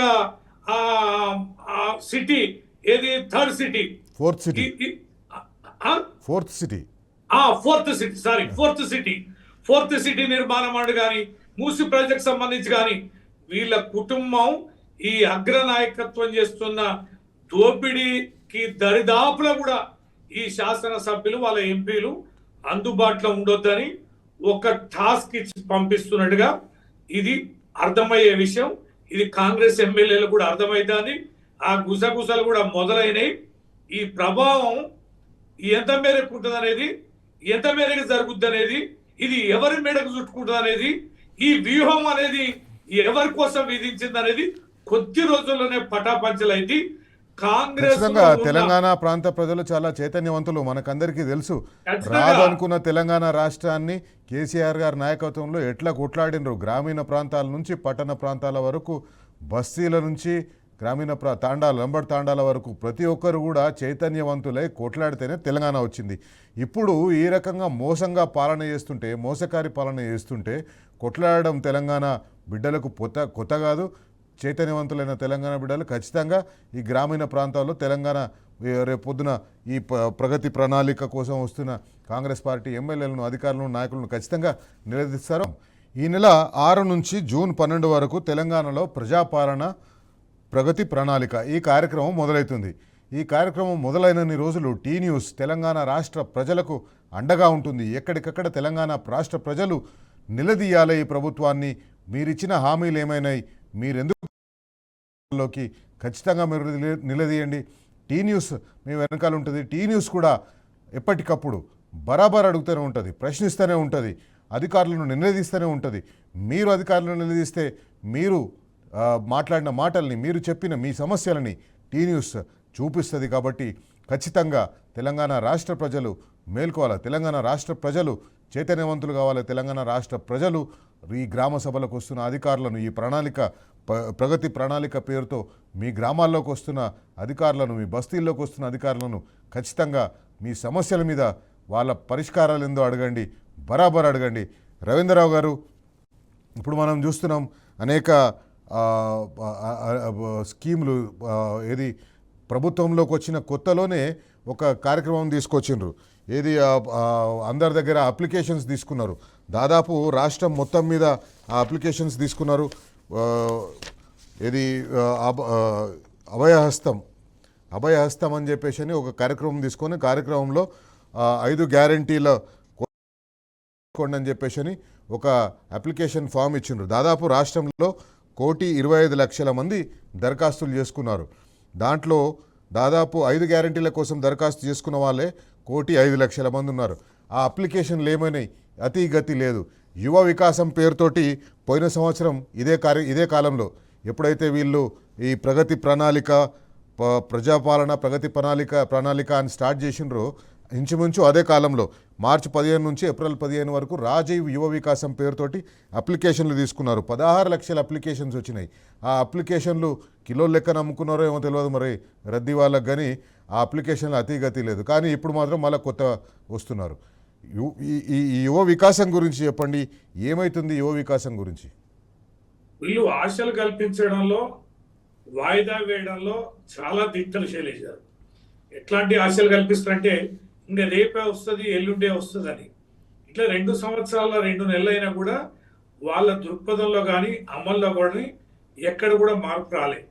సిటీ ఏది, ఫోర్త్ సిటీ నిర్మాణం అడు కానీ, మూసి ప్రాజెక్ట్ సంబంధించి కానీ, వీళ్ళ కుటుంబం ఈ అగ్రనాయకత్వం చేస్తున్న దోపిడీకి దరిదాపులో కూడా ఈ శాసనసభ్యులు వాళ్ళ ఎంపీలు అందుబాటులో ఉండొద్దని ఒక టాస్క్ ఇచ్చి పంపిస్తున్నట్టుగా ఇది అర్థమయ్యే విషయం. ఇది కాంగ్రెస్ ఎమ్మెల్యేలు కూడా అర్థమైందని ఆ గుసగుసలు కూడా మొదలైనవి. ఈ ప్రభావం ఎంత మేరకు ఉంటుంది అనేది, ఎంత మేరకు జరుగుద్ది అనేది, ఇది ఎవరి మేరకు చుట్టుకుంటుంది అనేది, ఈ వ్యూహం అనేది ఎవరి కోసం విధించింది అనేది కొద్ది రోజుల్లోనే పటాపంచలైంది. కాంగ్రెస్ ఖచ్చితంగా తెలంగాణ ప్రాంత ప్రజలు చాలా చైతన్యవంతులు, మనకందరికీ తెలుసు. రాదనుకున్న తెలంగాణ రాష్ట్రాన్ని కేసీఆర్ గారి నాయకత్వంలో ఎట్లా కొట్లాడినరు. గ్రామీణ ప్రాంతాల నుంచి పట్టణ ప్రాంతాల వరకు, బస్తీల నుంచి గ్రామీణ తాండాలు, లంబడి తాండాల వరకు ప్రతి ఒక్కరు కూడా చైతన్యవంతులై కొట్లాడితేనే తెలంగాణ వచ్చింది. ఇప్పుడు ఈ రకంగా మోసంగా పాలన చేస్తుంటే, మోసకారి పాలన చేస్తుంటే కొట్లాడడం తెలంగాణ బిడ్డలకు కొత్త కాదు. చైతన్యవంతులైన తెలంగాణ బిడ్డలు ఖచ్చితంగా ఈ గ్రామీణ ప్రాంతాల్లో తెలంగాణ రేపొద్దున ఈ ప్రగతి ప్రణాళిక కోసం వస్తున్న కాంగ్రెస్ పార్టీ ఎమ్మెల్యేలను, అధికారులను, నాయకులను ఖచ్చితంగా నిలదీస్తారు. ఈ నెల 6 నుంచి జూన్ 12 వరకు తెలంగాణలో ప్రజాపాలన ప్రగతి ప్రణాళిక ఈ కార్యక్రమం మొదలవుతుంది. ఈ కార్యక్రమం మొదలైనన్ని రోజులు టీ న్యూస్ తెలంగాణ రాష్ట్ర ప్రజలకు అండగా ఉంటుంది. ఎక్కడికక్కడ తెలంగాణ రాష్ట్ర ప్రజలు నిలదీయాలి ఈ ప్రభుత్వాన్ని. మీరిచ్చిన హామీలు ఏమైనాయి, మీరెందుకు ఖచ్చితంగా మీరు నిలదీయండి. టీ న్యూస్ మీ వెనకాల ఉంటుంది. టీ న్యూస్ కూడా ఎప్పటికప్పుడు బరాబర్ అడుగుతూనే ఉంటుంది, ప్రశ్నిస్తూనే ఉంటుంది, అధికారులను నిలదీస్తూనే ఉంటుంది. మీరు అధికారులను నిలదీస్తే మీరు మాట్లాడిన మాటల్ని, మీరు చెప్పిన మీ సమస్యలని టీ న్యూస్ చూపిస్తుంది. కాబట్టి ఖచ్చితంగా తెలంగాణ రాష్ట్ర ప్రజలు మేల్కోవాలి, తెలంగాణ రాష్ట్ర ప్రజలు చైతన్యవంతులు కావాలి. తెలంగాణ రాష్ట్ర ప్రజలు ఈ గ్రామ సభలకు వస్తున్న అధికారులను, ఈ ప్రగతి ప్రణాళిక పేరుతో మీ గ్రామాల్లోకి వస్తున్న అధికారులను, మీ బస్తీల్లోకి వస్తున్న అధికారులను ఖచ్చితంగా మీ సమస్యల మీద వాళ్ళ పరిష్కారాలు ఏందో అడగండి, బరాబర్ అడగండి. రవీంద్రరావు గారు, ఇప్పుడు మనం చూస్తున్నాం అనేక స్కీములు. ఏది ప్రభుత్వంలోకి వచ్చిన కొత్తలోనే ఒక కార్యక్రమం తీసుకొచ్చిండ్రు. ఏది అందరి దగ్గర అప్లికేషన్స్ తీసుకున్నారు. దాదాపు రాష్ట్రం మొత్తం మీద ఆ అప్లికేషన్స్ తీసుకున్నారు. ఏది అభయహస్తం అని చెప్పేసి అని ఒక కార్యక్రమం తీసుకొని, కార్యక్రమంలో 5 గ్యారంటీల అని చెప్పేసి అని ఒక అప్లికేషన్ ఫామ్ ఇచ్చిండ్రు. దాదాపు రాష్ట్రంలో 1,25,00,000 మంది దరఖాస్తులు చేసుకున్నారు. దాంట్లో దాదాపు 5 గ్యారంటీల కోసం దరఖాస్తు చేసుకున్న వాళ్ళే 1,05,00,000 మంది ఉన్నారు. ఆ అప్లికేషన్లు ఏమైనాయి, అతి గతి లేదు. యువ వికాసం పేరుతోటి పోయిన సంవత్సరం ఇదే కాలంలో ఎప్పుడైతే వీళ్ళు ఈ ప్రగతి ప్రణాళిక, ప్రజాపాలన ప్రగతి ప్రణాళిక అని స్టార్ట్ చేసిండ్రో, ఇంచుమించు అదే కాలంలో మార్చి 15 నుంచి ఏప్రిల్ 15 వరకు రాజీవ్ యువ వికాసం పేరుతోటి అప్లికేషన్లు తీసుకున్నారు. 16 లక్షల అప్లికేషన్స్ వచ్చినాయి. ఆ అప్లికేషన్లు కిలోల లెక్కన అమ్ముకున్నారో ఏమో తెలియదు, మరి రద్దీ వాళ్ళకి కానీ ఆ అప్లికేషన్లు అతిగతి లేదు. కానీ ఇప్పుడు మాత్రం మళ్ళీ కొత్త వస్తున్నారు. ఈ యువ వికాసం గురించి చెప్పండి, ఏమవుతుంది యువ వికాసం గురించి? వీళ్ళు ఆశలు కల్పించడంలో, వాయిదా వేయడంలో చాలా దిట్టలు చేశారు. ఎట్లాంటి ఆశలు కల్పిస్తారంటే ఇంకా రేపే వస్తుంది, ఎల్లుండే వస్తుంది అని. ఇట్లా 2 సంవత్సరాల 2 నెలలు అయినా కూడా వాళ్ళ దృక్పథంలో కానీ అమల్లో కానీ ఎక్కడ కూడా మార్పు రాలేదు.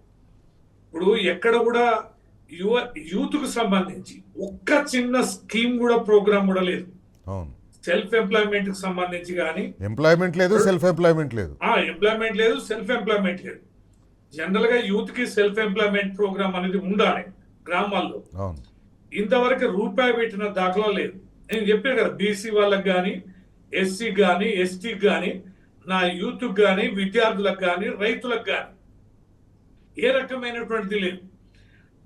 ఇప్పుడు ఎక్కడ కూడా యూత్కు సంబంధించి ఒక్క చిన్న స్కీమ్ కూడా, ప్రోగ్రామ్ కూడా లేదు. సెల్ఫ్ ఎంప్లాయ్మెంట్ కి సంబంధించి కానీ ఎంప్లాయ్మెంట్ లేదు, సెల్ఫ్ ఎంప్లాయ్మెంట్ లేదు, ఎంప్లాయ్మెంట్ లేదు, సెల్ఫ్ ఎంప్లాయ్మెంట్ లేదు. జనరల్ గా యూత్ కి సెల్ఫ్ ఎంప్లాయ్మెంట్ ప్రోగ్రామ్ అనేది ఉండాలి గ్రామాల్లో. ఇంతవరకు రూపాయి పెట్టిన దాఖలా లేదు. నేను చెప్పాను కదా, బీసీ వాళ్ళకి కానీ, ఎస్సీ కానీ, ఎస్టీకి కానీ, నా యూత్ కానీ, విద్యార్థులకు కానీ, రైతులకు కానీ ఏ రకమైనటువంటిది లేదు.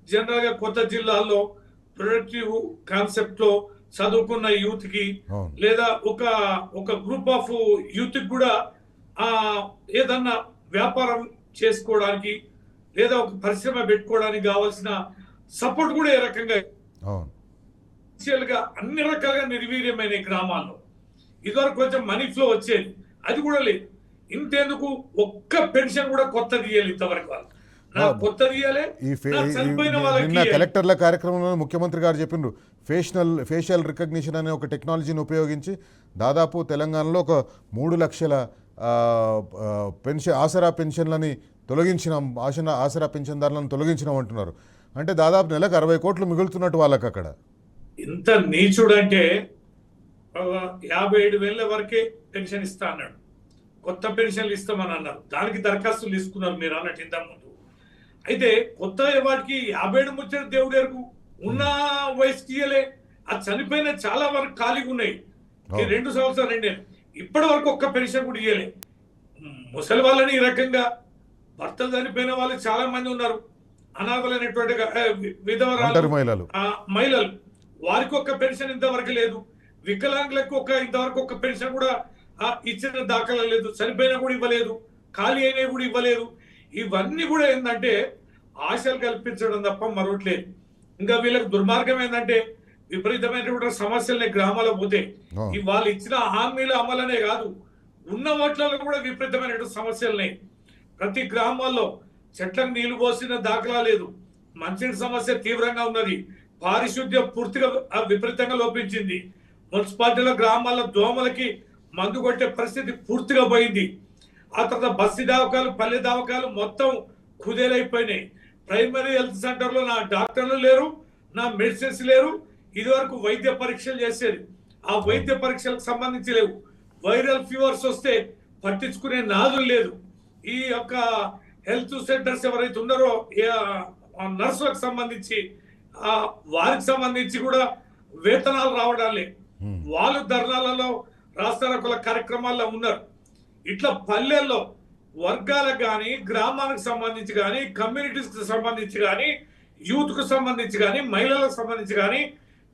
జనరల్ గా కొత్త జిల్లాల్లో ప్రొడక్టివ్ కాన్సెప్ట్ లో చదువుకున్న యూత్ కి, లేదా ఒక గ్రూప్ ఆఫ్ యూత్ కి కూడా ఏదన్నా వ్యాపారం చేసుకోవడానికి లేదా ఒక పరిశ్రమ పెట్టుకోవడానికి కావాల్సిన సపోర్ట్ కూడా ఏ రకంగా అన్ని రకాలుగా నిర్వీర్యమైన గ్రామాల్లో. ఇదివరకు కొంచెం మనీ ఫ్లో వచ్చేది, అది కూడా లేదు. ఇంతేందుకు ఒక్క పెన్షన్ కూడా కొత్తది ఇయ్యాలి ఇంతవరకు. వాళ్ళు నిన్న కలెక్టర్ల కార్యక్రమంలో ముఖ్యమంత్రి గారు చెప్పిండ్రు, ఫేషియల్ రికగ్నిషన్ అనే ఒక టెక్నాలజీని ఉపయోగించి దాదాపు తెలంగాణలో ఒక 3 లక్షల ఆసరా పెన్షన్లని తొలగించినాం, ఆసరా పింఛన్దారులను తొలగించినాం అంటున్నారు. అంటే దాదాపు నెలకు 60 కోట్లు మిగులుతున్నట్టు వాళ్ళకి అక్కడ. ఇంత నీచుడంటే 57,000 వరకే పెన్షన్ ఇస్తా అన్నాడు. కొత్త పెన్షన్లు ఇస్తామని అన్నారు. దానికి దరఖాస్తులు తీసుకున్నారు మీరు అన్నట్టు ఇంత ముందు. అయితే కొత్త వాటికి 57 ముచ్చట దేవుడు ఎరుగు, ఉన్న వయసుకి ఇయ్యలే. ఆ చనిపోయిన చాలా వరకు ఖాళీగా ఉన్నాయి. 2 సంవత్సరాలు 2 ఏళ్ళు ఇప్పటి వరకు ఒక్క పెన్షన్ కూడా ఇయ్యలే. ముసలి వాళ్ళని ఈ రకంగా భర్తలు చనిపోయిన వాళ్ళు చాలా మంది ఉన్నారు. అనాథలైనటువంటి విధవరాలు మహిళలు, వారికి ఒక్క పెన్షన్ ఇంతవరకు లేదు. వికలాంగులకు ఇంతవరకు ఒక్క పెన్షన్ కూడా ఇచ్చిన దాఖలా లేదు. చనిపోయినా కూడా ఇవ్వలేదు, ఖాళీ అయినా కూడా ఇవ్వలేదు. ఇవన్నీ కూడా ఏంటంటే ఆశలు కల్పించడం తప్ప మరొకట్లేదు. ఇంకా వీళ్ళకి దుర్మార్గం ఏంటంటే విపరీతమైనటువంటి సమస్యలనే గ్రామాల్లో పోతే వాళ్ళు ఇచ్చిన హామీల అమలనే కాదు, ఉన్న ఓట్లలో కూడా విపరీతమైనటువంటి సమస్యలున్నాయి. ప్రతి గ్రామాల్లో చెట్లకు నీళ్లు పోసిన దాఖలా లేదు. మంచినీటి సమస్య తీవ్రంగా ఉన్నది. పారిశుద్ధ్యం పూర్తిగా విపరీతంగా లోపించింది. మున్సిపాలిటీలో గ్రామాల్లో దోమలకి మందు కొట్టే పరిస్థితి పూర్తిగా పోయింది. ఆ తర్వాత బస్సు దవాఖాలు, పల్లె దవాఖాలు మొత్తం కుదేలైపోయినాయి. ప్రైమరీ హెల్త్ సెంటర్లో నా డాక్టర్లు లేరు, నా మెడిసిన్స్ లేరు. ఇదివరకు వైద్య పరీక్షలు చేసేది, ఆ వైద్య పరీక్షలకు సంబంధించి లేవు. వైరల్ ఫీవర్స్ వస్తే పట్టించుకునే నాదులు లేదు. ఈ యొక్క హెల్త్ సెంటర్స్ ఎవరైతే ఉన్నారో నర్సులకు సంబంధించి వారికి సంబంధించి కూడా వేతనాలు రావడాలే. వాళ్ళు ధర్నాలలో రాస్తారోకల కార్యక్రమాల్లో ఉన్నారు. ఇట్లా పల్లెల్లో వర్గాలకు కానీ, గ్రామానికి సంబంధించి కానీ, కమ్యూనిటీస్ కి సంబంధించి కానీ, యూత్ కు సంబంధించి కానీ, మహిళలకు సంబంధించి కానీ,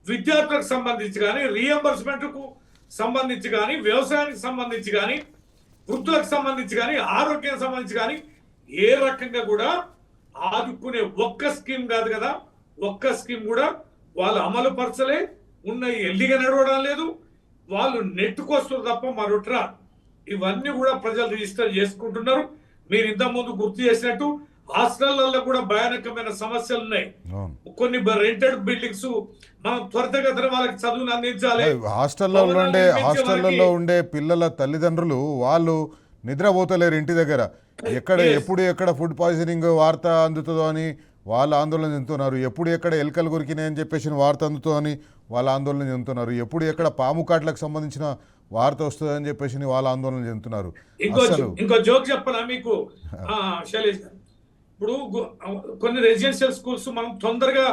విద్యార్థులకు సంబంధించి కానీ, రీఎంబర్స్మెంట్ కు సంబంధించి కానీ, వ్యవసాయానికి సంబంధించి కానీ, వృద్ధులకు సంబంధించి కానీ, ఆరోగ్యానికి సంబంధించి కానీ ఏ రకంగా కూడా ఆదుకునే ఒక్క స్కీమ్ కాదు కదా, ఒక్క స్కీమ్ కూడా వాళ్ళు అమలు పరచలే. ఉన్న ఎల్లిగా నడవడం లేదు. వాళ్ళు నెట్టుకొస్తారు తప్ప మరొట్రా. ఇవన్నీ కూడా ప్రజలు రిజిస్టర్ చేసుకుంటున్నారు. మీరు ఇంత ముందు గుర్తు చేసినట్టు హాస్టళ్లలో కూడా భయానకమైన సమస్యలు ఉన్నాయి. కొన్ని రెంటెడ్ బిల్డింగ్స్ మనం త్వరితగతిన వాళ్ళకి చదువును అందించాలి. హాస్టళ్లలో ఉండే పిల్లల తల్లిదండ్రులు వాళ్ళు నిద్రపోతలేరు ఇంటి దగ్గర. ఎక్కడ ఫుడ్ పాయిజనింగ్ వార్త అందుతుందో అని వాళ్ళు ఆందోళన చెందుతున్నారు. ఎప్పుడు ఎక్కడ ఎలుకలు కొరికినాయని చెప్పేసి వార్త అందుతో అని వాళ్ళ ఆందోళన చెందుతున్నారు. ఎప్పుడు ఎక్కడ పాము కాట్లకు సంబంధించిన వార్త వస్తుందని చెప్పేసి వాళ్ళు ఆందోళన చెందుతున్నారు. ఇంకో జోక్ చెప్పనా మీకు శైలేష్ గారు? ఇప్పుడు కొన్ని రెసిడెన్షియల్ స్కూల్స్ మనం తొందరగా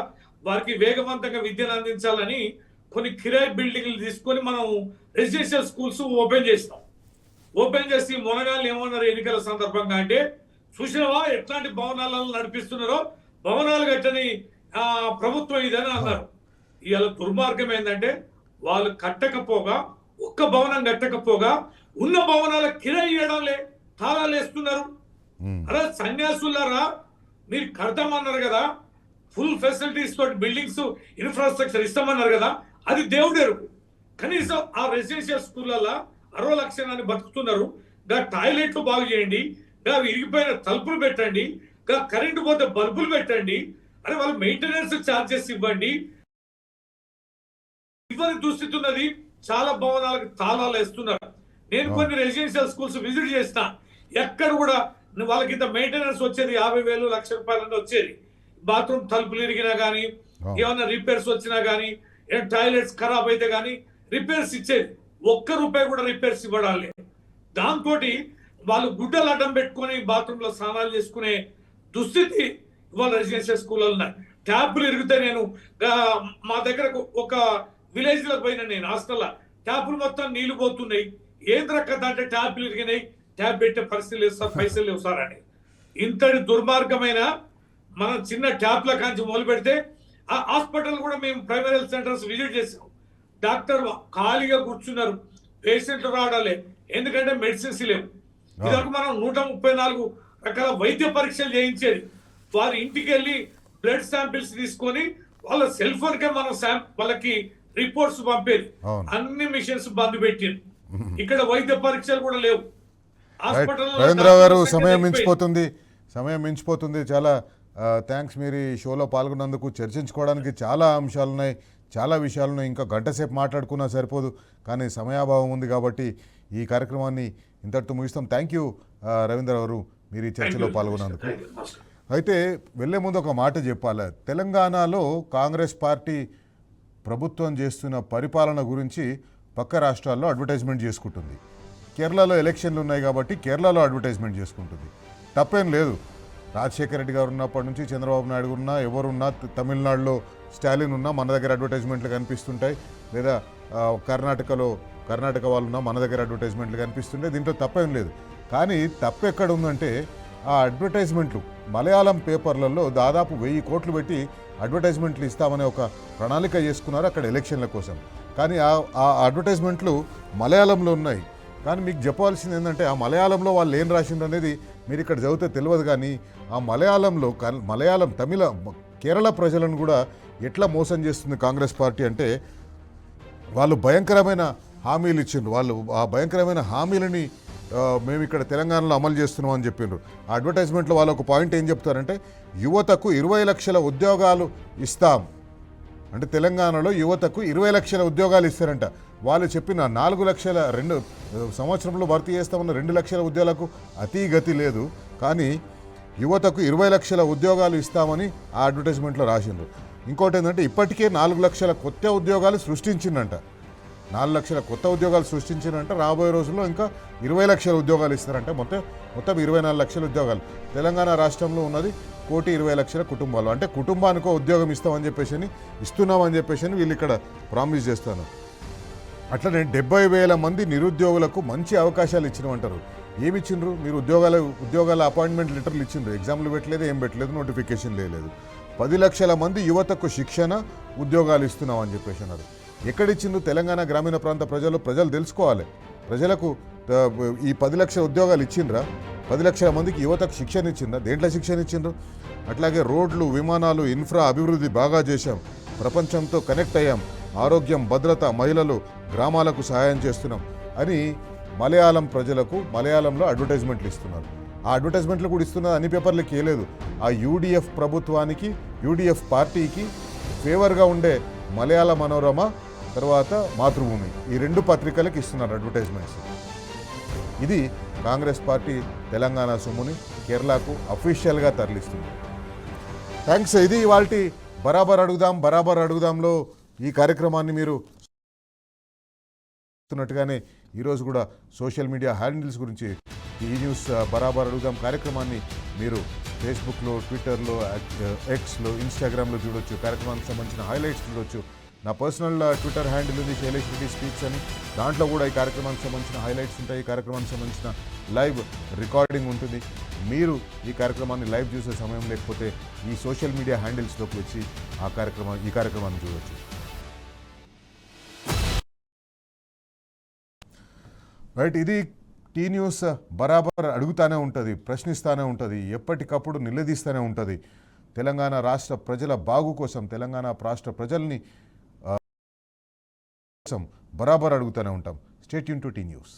వారికి వేగవంతంగా విద్యను అందించాలని కొన్ని కిరాయి బిల్డింగ్లు తీసుకొని మనం రెసిడెన్షియల్ స్కూల్స్ ఓపెన్ చేస్తాం. ఓపెన్ చేసి మొనగాళ్ళు ఏమన్నారు ఎన్నికల సందర్భంగా అంటే, చూసినవా ఎట్లాంటి భవనాలను నడిపిస్తున్నారో, భవనాలు కట్టని ప్రభుత్వం ఇదని అన్నారు. ఇవాళ దుర్మార్గం ఏంటంటే వాళ్ళు కట్టకపోగా, ఒక్క భవనం కట్టకపోగా ఉన్న భవనాల కిరాయి ఇవ్వడంలే, తాళాలు వేస్తున్నారు. అరే సన్యాసులారా, మీరు కడతామన్నారు కదా, ఫుల్ ఫెసిలిటీస్ తోటి బిల్డింగ్స్ ఇన్ఫ్రాస్ట్రక్చర్ ఇస్తామన్నారు కదా, అది దేవుడేరు. కనీసం ఆ రెసిడెన్షియల్ స్కూళ్ళల్లో 60 లక్షలని బతుకుతున్నారు. గా టాయిలెట్లు బాగు చేయండి, గా విరిగిపోయిన తలుపులు పెట్టండి, గా కరెంటు పోతే బల్బులు పెట్టండి. అరే వాళ్ళు మెయింటెనెన్స్ ఛార్జెస్ ఇవ్వండి. ఇవన్నీ దుస్థితి ఉన్నది. చాలా భవనాలకు తాళాలు వేస్తున్నారు. నేను కొన్ని రెసిడెన్షియల్ స్కూల్స్ విజిట్ చేసిన, ఎక్కడ కూడా వాళ్ళకి ఇంత మెయింటెనెన్స్ వచ్చేది 50,000 1,00,000 రూపాయలు వచ్చేది. బాత్రూమ్ తలుపులు ఇరిగినా కానీ, ఏమన్నా రిపేర్స్ వచ్చినా కానీ, టాయిలెట్స్ ఖరాబ్ అయితే కానీ రిపేర్స్ ఇచ్చేది. ₹1 కూడా రిపేర్స్ ఇవ్వడాలే. దాంతో వాళ్ళు గుడ్డలు అడ్డం పెట్టుకొని బాత్రూమ్ లో స్నానాలు చేసుకునే దుస్థితి ఇవాళ రెసిడెన్షియల్ స్కూల్లో ఉన్నాయి. ట్యాప్లు ఇరిగితే నేను మా దగ్గర ఒక విలేజ్ లో పోయినా, నేను హాస్టల్లో ట్యాప్లు మొత్తం నీళ్లు పోతున్నాయి. ఏం రకత అంటే ట్యాప్లు ఇరిగినాయి, ట్యాప్ పెట్టే పరిస్థితి లేదు సార్, పైసలు లేవు సార్ అని. ఇంతటి దుర్మార్గమైన మనం చిన్న ట్యాప్ల కాంచి మొదలు పెడితే ఆ హాస్పిటల్ కూడా మేము ప్రైమరీ హెల్త్ సెంటర్స్ విజిట్ చేసాం. డాక్టర్ ఖాళీగా కూర్చున్నారు, పేషెంట్లు రావడాలే, ఎందుకంటే మెడిసిన్స్ లేవు. ఇదివరకు మనం 134 రకాల వైద్య పరీక్షలు చేయించేది. వారి ఇంటికి వెళ్ళి బ్లడ్ శాంపిల్స్ తీసుకొని వాళ్ళ సెల్ ఫోన్ కే మనం వాళ్ళకి రిపోర్ట్స్ పంపేది. అన్ని మిషన్స్ బంద్ పెట్టింది. ఇక్కడ వైద్య పరీక్షలు కూడా లేవు. రవీంద్రరావు గారు, సమయం మించిపోతుంది. చాలా థ్యాంక్స్. మీరు ఈ షోలో పాల్గొన్నందుకు. చర్చించుకోవడానికి చాలా అంశాలున్నాయి, చాలా విషయాలను ఇంకా గంట సేపు మాట్లాడుకున్నా సరిపోదు, కానీ సమయాభావం ఉంది కాబట్టి ఈ కార్యక్రమాన్ని ఇంతటితో ముగిస్తాం. థ్యాంక్ యూ రవీంద్ర గారు, మీరు ఈ చర్చలో పాల్గొన్నందుకు. అయితే వెళ్లే ముందు ఒక మాట చెప్పాలి. తెలంగాణలో కాంగ్రెస్ పార్టీ ప్రభుత్వం చేస్తున్న పరిపాలన గురించి పక్క రాష్ట్రాల్లో అడ్వర్టైజ్మెంట్ చేసుకుంటుంది. కేరళలో ఎలక్షన్లు ఉన్నాయి కాబట్టి కేరళలో అడ్వర్టైజ్మెంట్ చేసుకుంటుంది. తప్పేం లేదు. రాజశేఖర రెడ్డి గారు ఉన్నప్పటి నుంచి చంద్రబాబు నాయుడు ఉన్నా ఎవరున్నా, తమిళనాడులో స్టాలిన్ ఉన్నా మన దగ్గర అడ్వర్టైజ్మెంట్లు కనిపిస్తుంటాయి, లేదా కర్ణాటక వాళ్ళు ఉన్నా మన దగ్గర అడ్వర్టైజ్మెంట్లు కనిపిస్తుంటాయి. దీంట్లో తప్పేం లేదు. కానీ తప్పు ఎక్కడ ఉందంటే ఆ అడ్వర్టైజ్మెంట్లు మలయాళం పేపర్లలో దాదాపు 1000 కోట్లు పెట్టి అడ్వర్టైజ్మెంట్లు ఇస్తామనే ఒక ప్రణాళిక చేసుకున్నారు అక్కడ ఎలక్షన్ల కోసం. కానీ ఆ అడ్వర్టైజ్మెంట్లు మలయాళంలో ఉన్నాయి. కానీ మీకు చెప్పాల్సింది ఏంటంటే ఆ మలయాళంలో వాళ్ళు ఏం రాసిండ్రు అనేది మీరు ఇక్కడ చదివితే తెలియదు. కానీ ఆ మలయాళంలో తమిళ కేరళ ప్రజలను కూడా ఎట్లా మోసం చేస్తుంది కాంగ్రెస్ పార్టీ అంటే వాళ్ళు భయంకరమైన హామీలు ఇచ్చిండ్రు. వాళ్ళు ఆ భయంకరమైన హామీలని మేము ఇక్కడ తెలంగాణలో అమలు చేస్తున్నాం అని చెప్పిండ్రు. ఆ అడ్వర్టైజ్మెంట్లో వాళ్ళు ఒక పాయింట్ ఏం చెప్తారంటే యువతకు 20 లక్షల ఉద్యోగాలు ఇస్తాం అంటే తెలంగాణలో యువతకు 20 లక్షల ఉద్యోగాలు ఇస్తారంట. వాళ్ళు చెప్పిన 4 లక్షల 2 సంవత్సరంలో భర్తీ చేస్తామన్న 2 లక్షల ఉద్యోగాలకు అతిగతి లేదు. కానీ యువతకు 20 లక్షల ఉద్యోగాలు ఇస్తామని ఆ అడ్వర్టైజ్మెంట్లో రాసిండ్రు. ఇంకోటి ఏంటంటే ఇప్పటికే 4 లక్షల కొత్త ఉద్యోగాలు సృష్టించిందంట. 4 లక్షల కొత్త ఉద్యోగాలు సృష్టించినంటే రాబోయే రోజుల్లో ఇంకా 20 లక్షల ఉద్యోగాలు ఇస్తారంటే మొత్తం 24 లక్షల ఉద్యోగాలు. తెలంగాణ రాష్ట్రంలో ఉన్నది 1,20,00,000 కుటుంబాలు. అంటే కుటుంబానికో ఉద్యోగం ఇస్తున్నామని చెప్పేసి వీళ్ళు ఇక్కడ ప్రామిస్ చేస్తాను. అట్లనే 70,000 మంది నిరుద్యోగులకు మంచి అవకాశాలు ఇచ్చినమంటారు. ఏమి ఇచ్చిండ్రు? మీరు ఉద్యోగాల అపాయింట్మెంట్ లెటర్లు ఇచ్చిండ్రు, ఎగ్జామ్లు పెట్టలేదు, ఏం పెట్టలేదు, నోటిఫికేషన్ లేదు. 10 లక్షల మంది యువతకు శిక్షణ ఉద్యోగాలు ఇస్తున్నామని చెప్పేసి అన్నారు. ఎక్కడిచ్చిండ్రు? తెలంగాణ గ్రామీణ ప్రాంత ప్రజలు తెలుసుకోవాలి. ప్రజలకు ఈ 10 లక్షల ఉద్యోగాలు ఇచ్చిండ్రా? 10 లక్షల మందికి యువతకు శిక్షణ ఇచ్చిండ్రా? దేంట్లో శిక్షణ ఇచ్చిండ్రు? అట్లాగే రోడ్లు, విమానాలు, ఇన్ఫ్రా అభివృద్ధి బాగా చేశాం, ప్రపంచంతో కనెక్ట్ అయ్యాం, ఆరోగ్యం, భద్రత, మహిళలు, గ్రామాలకు సహాయం చేస్తున్నాం అని మలయాళం ప్రజలకు మలయాళంలో అడ్వర్టైజ్మెంట్లు ఇస్తున్నారు. ఆ అడ్వర్టైజ్మెంట్లు కూడా ఇస్తున్నది అన్ని పేపర్లకి వేయలేదు. ఆ యూడిఎఫ్ ప్రభుత్వానికి, యూడిఎఫ్ పార్టీకి ఫేవర్గా ఉండే మలయాళ మనోరమ, తర్వాత మాతృభూమి, ఈ 2 పత్రికలకు ఇస్తున్నారు అడ్వర్టైజ్మెంట్స్. ఇది కాంగ్రెస్ పార్టీ తెలంగాణ సొమ్ముని కేరళకు అఫీషియల్గా తరలిస్తుంది. థ్యాంక్స్. ఇది ఇవాల్టి బరాబర్ అడుగుదాంలో ఈ కార్యక్రమాన్ని మీరు న్నట్టుగానే ఈరోజు కూడా సోషల్ మీడియా హ్యాండిల్స్ గురించి ఈ న్యూస్ బరాబర్ అడుగుదాం కార్యక్రమాన్ని మీరు ఫేస్బుక్లో, ట్విట్టర్లో, ఎక్స్లో, ఇన్స్టాగ్రామ్లో చూడొచ్చు. కార్యక్రమానికి సంబంధించిన హైలైట్స్ చూడొచ్చు. నా పర్సనల్ ట్విట్టర్ హ్యాండిల్ ఉంది శైలేష్ రెడ్డి స్పీక్స్ అని. దాంట్లో కూడా ఈ కార్యక్రమానికి సంబంధించిన హైలైట్స్ ఉంటాయి. ఈ కార్యక్రమానికి సంబంధించిన లైవ్ రికార్డింగ్ ఉంటుంది. మీరు ఈ కార్యక్రమాన్ని లైవ్ చూసే సమయం లేకపోతే ఈ సోషల్ మీడియా హ్యాండిల్స్లోకి వచ్చి ఈ కార్యక్రమాన్ని చూడవచ్చు. రైట్. ఇది టీ న్యూస్ బరాబర్ అడుగుతూనే ఉంటుంది, ప్రశ్నిస్తూనే ఉంటుంది, ఎప్పటికప్పుడు నిలదీస్తూనే ఉంటుంది. తెలంగాణ రాష్ట్ర ప్రజల బాగు కోసం, తెలంగాణ రాష్ట్ర ప్రజల్ని బరాబర్ అడుగుతూనే ఉంటాం. Stay tune to T news.